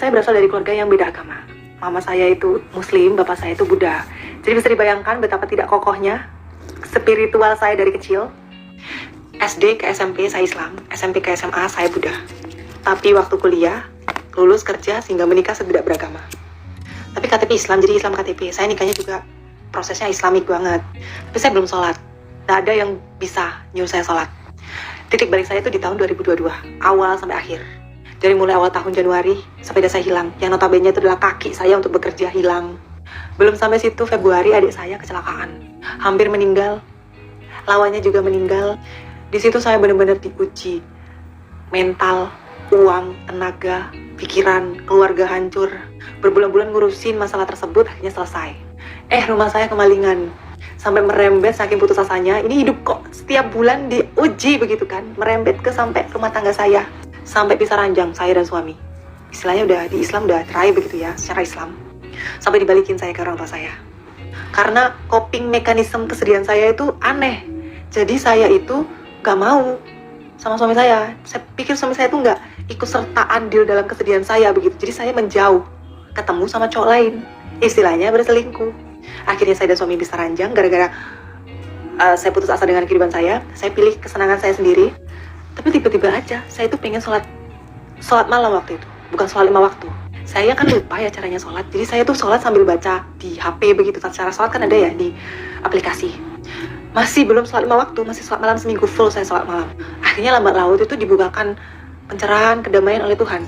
saya berasal dari keluarga yang beda agama. Mama saya itu Muslim, bapak saya itu Buddha. Jadi bisa dibayangkan betapa tidak kokohnya spiritual saya dari kecil. SD ke SMP saya Islam, SMP ke SMA saya Buddha. Tapi waktu kuliah, lulus kerja sehingga menikah tidak beragama. Tapi KTP Islam, jadi Islam KTP. Saya nikahnya juga prosesnya Islamik banget. Tapi saya belum sholat. Tidak ada yang bisa nyuruh saya sholat. Titik balik saya itu di tahun 2022, awal sampai akhir. Dari mulai awal tahun Januari, sepeda saya hilang. Yang notabene itu adalah kaki saya untuk bekerja hilang. Belum sampai situ, Februari adik saya kecelakaan. Hampir meninggal. Lawannya juga meninggal. Di situ saya benar-benar diuji. Mental, uang, tenaga, pikiran, keluarga hancur. Berbulan-bulan ngurusin masalah tersebut, akhirnya selesai. Rumah saya kemalingan. Sampai merembet saking putus asanya. Ini hidup kok setiap bulan diuji begitu kan. Merembet ke sampai rumah tangga saya. Sampai pisah ranjang, saya dan suami. Istilahnya udah di Islam udah cerai begitu ya, secara Islam. Sampai dibalikin saya ke orang tua saya. Karena coping mekanisme kesedihan saya itu aneh. Jadi saya itu gak mau sama suami saya. Saya pikir suami saya itu gak ikut serta andil dalam kesedihan saya begitu. Jadi saya menjauh, ketemu sama cowok lain. Istilahnya berselingkuh. Akhirnya saya dan suami bisa ranjang gara-gara saya putus asa dengan kehidupan saya. Saya pilih kesenangan saya sendiri. Tapi tiba-tiba aja saya itu pengen sholat malam waktu itu, bukan sholat 5 waktu. Saya kan lupa ya caranya sholat. Jadi saya tuh sholat sambil baca di HP begitu. Cara sholat kan ada ya di aplikasi. Masih belum sholat 5 waktu, masih sholat malam seminggu full saya sholat malam. Akhirnya lambat laut itu dibukakan pencerahan, kedamaian oleh Tuhan.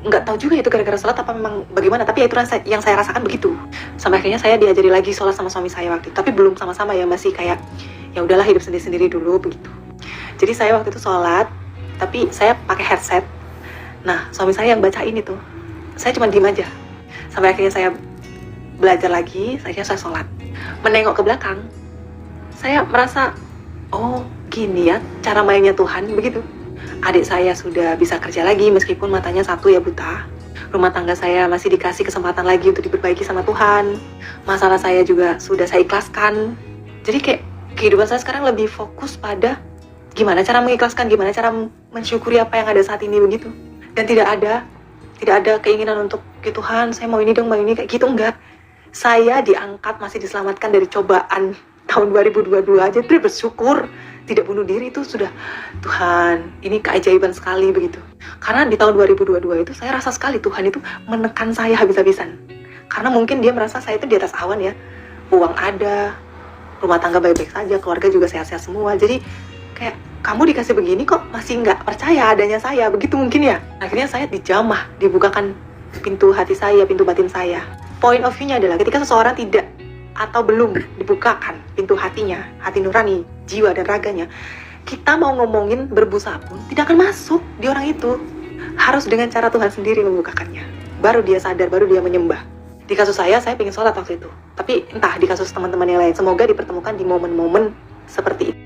Nggak tahu juga itu gara-gara sholat apa memang bagaimana, tapi ya itu yang saya rasakan begitu. Sampai akhirnya saya diajari lagi sholat sama suami saya waktu itu, tapi belum sama-sama ya, masih kayak ya udahlah hidup sendiri-sendiri dulu begitu. Jadi saya waktu itu sholat, tapi saya pakai headset. Nah, suami saya yang bacain itu, saya cuma diem aja. Sampai akhirnya saya belajar lagi, akhirnya saya sholat. Menengok ke belakang, saya merasa, oh gini ya cara mainnya Tuhan begitu. Adik saya sudah bisa kerja lagi meskipun matanya satu ya buta. Rumah tangga saya masih dikasih kesempatan lagi untuk diperbaiki sama Tuhan. Masalah saya juga sudah saya ikhlaskan. Jadi kayak kehidupan saya sekarang lebih fokus pada gimana cara mengikhlaskan, gimana cara mensyukuri apa yang ada saat ini begitu. Dan tidak ada keinginan untuk Tuhan saya mau ini dong, mau ini kayak gitu, enggak. Saya diangkat, masih diselamatkan dari cobaan tahun 2022 aja, terus bersyukur. Tidak bunuh diri itu sudah, Tuhan, ini keajaiban sekali begitu. Karena di tahun 2022 itu saya rasa sekali Tuhan itu menekan saya habis-habisan. Karena mungkin dia merasa saya itu di atas awan ya. Uang ada, rumah tangga baik-baik saja, keluarga juga sehat-sehat semua. Jadi kayak, kamu dikasih begini kok masih nggak percaya adanya saya, begitu mungkin ya. Akhirnya saya dijamah, dibukakan pintu hati saya, pintu batin saya. Point of view-nya adalah ketika seseorang tidak atau belum dibukakan pintu hatinya, hati nurani, jiwa dan raganya, kita mau ngomongin berbusa pun tidak akan masuk di orang itu. Harus dengan cara Tuhan sendiri membukakannya. Baru dia sadar, baru dia menyembah. Di kasus saya pengen sholat waktu itu. Tapi entah di kasus teman-teman yang lain, semoga dipertemukan di momen-momen seperti itu.